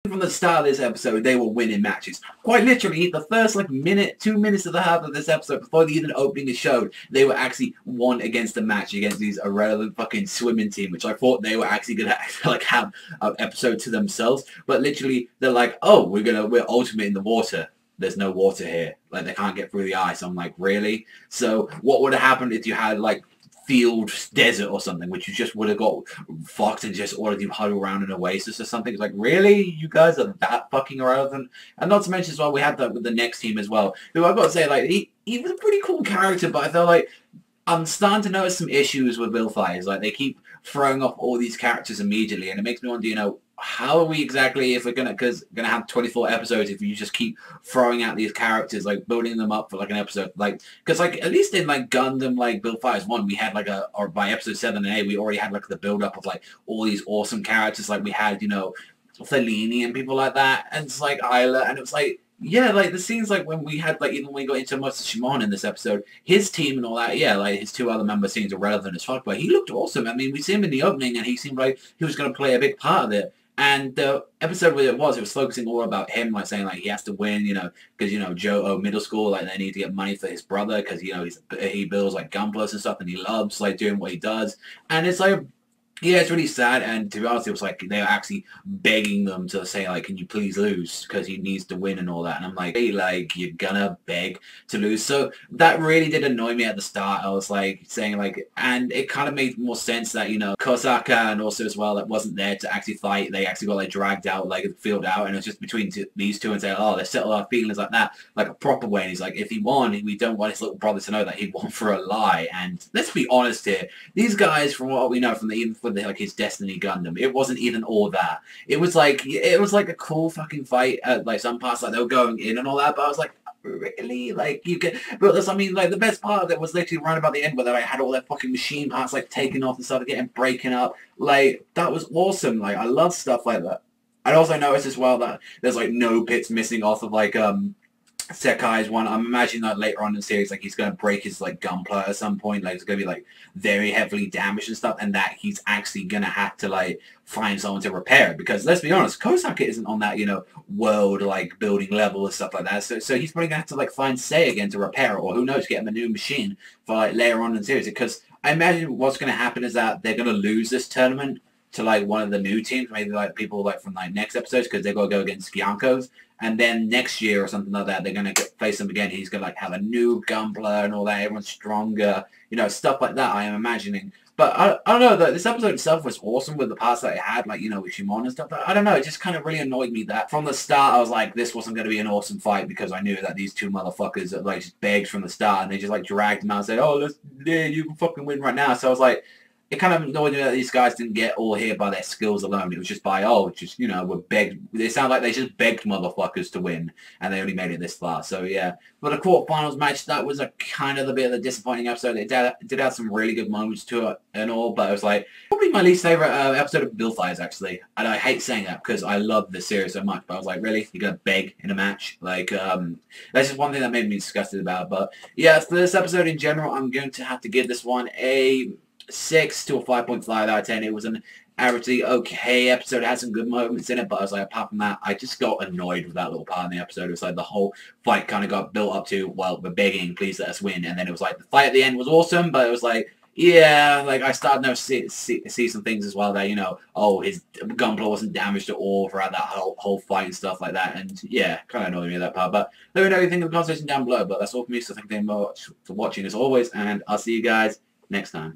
From the start of this episode, they were winning matches. Quite literally, the first like minute, 2 minutes of the half of this episode, before the even opening the show, they were actually won against a match against these irrelevant fucking swimming team, which I thought they were actually gonna like have an episode to themselves. But literally, they're like, oh, we're ultimate in the water. There's no water here. Like they can't get through the ice. I'm like, really? So what would have happened if you had like field desert or something, which you just would have got fucked and just ordered you huddle around an oasis or something? It's like, really? You guys are that fucking irrelevant? And not to mention as well, we had that with the next team as well, who I've got to say, like, he was a pretty cool character, but I felt like I'm starting to notice some issues with Bill Fighters. Like, they keep throwing off all these characters immediately, and it makes me wonder, you know, how are we exactly, if we're gonna have 24 episodes, if you just keep throwing out these characters, like building them up for like an episode, like, because like at least in like Gundam, like Bill Fighters 1, we had like or by episode 7 and 8, we already had like the build up of like all these awesome characters, like we had, you know, Fellini and people like that, and it's like Isla, and it was like, yeah, like the scenes like when we had like, even when we got into Master Shimon in this episode, his team and all that, yeah, like his two other member scenes are relevant as fuck, but he looked awesome. I mean, we see him in the opening and he seemed like he was going to play a big part of it. And the episode where it was focusing all about him, like saying like he has to win, you know, because, you know, Joe middle school, like they need to get money for his brother because, you know, he builds like Gunplas and stuff, and he loves like doing what he does. And it's like, yeah, it's really sad, and to be honest, it was like they were actually begging them to say, like, can you please lose, because he needs to win and all that, and I'm like, hey, like, you're gonna beg to lose? So that really did annoy me at the start. I was like, saying, like, and it kind of made more sense that, you know, Kosaka and also as well, that wasn't there to actually fight. They actually got, like, dragged out, like, the field out, and it was just between these two, and saying, oh, let's settle our feelings like that, like a proper way, and he's like, if he won, we don't want his little brother to know that he won for a lie. And let's be honest here, these guys, from what we know from like his Destiny Gundam, it wasn't even all that. It was like a cool fucking fight at like some parts, like they were going in and all that, but I was like, really? Like, you get, but that's, I mean, like the best part of it was literally right about the end where they like, had all their fucking machine parts like taken off and stuff, getting breaking up. Like, that was awesome. Like, I love stuff like that. I'd also noticed as well that there's like no bits missing off of like Sekai's one. I'm imagining that later on in the series, like he's going to break his like gunpla at some point, like it's going to be like very heavily damaged and stuff, and that he's actually going to have to like find someone to repair it, because let's be honest, Kosaka isn't on that, you know, world like building level and stuff like that, so he's probably going to have to like find Sei again to repair it, or who knows, get him a new machine for like later on in the series, because I imagine what's going to happen is that they're going to lose this tournament to like one of the new teams, maybe like people like from like next episodes, because they're going to go against Giancos. And then next year or something like that, they're going to face him again. He's going to like have a new gunpla and all that. Everyone's stronger, you know, stuff like that, I am imagining. But I don't know, this episode itself was awesome with the parts that it had, like, you know, with Shimon and stuff. But I don't know, it just kind of really annoyed me that from the start I was like, this wasn't going to be an awesome fight, because I knew that these two motherfuckers like just begged from the start, and they just like dragged him out and said, oh, you can fucking win right now. So I was like, it kind of annoyed me that these guys didn't get all here by their skills alone. It was just by, oh, just, you know, we're begged. It sounded like they just begged motherfuckers to win, and they only made it this far. So, yeah. But the quarterfinals match, that was a kind of a bit of a disappointing episode. It did have some really good moments to it and all, but it was like, probably my least favorite episode of Bill Fighters, actually. And I hate saying that because I love this series so much, but I was like, really? You're going to beg in a match? Like, that's just one thing that made me disgusted about. But, yeah, for this episode in general, I'm going to have to give this one a 6 to a 5.5 out of 10. It was an averagely okay episode. It had some good moments in it, but I was like, apart from that, I just got annoyed with that little part in the episode. It was like the whole fight kind of got built up to, well, we're begging, please let us win. And then it was like, the fight at the end was awesome, but it was like, yeah, like I started to see some things as well that, you know, oh, his gunpla wasn't damaged at all throughout that whole fight and stuff like that. And yeah, kind of annoyed me that part. But let me know what you think in the conversation down below. But that's all for me, so thank you very much for watching as always, and I'll see you guys next time.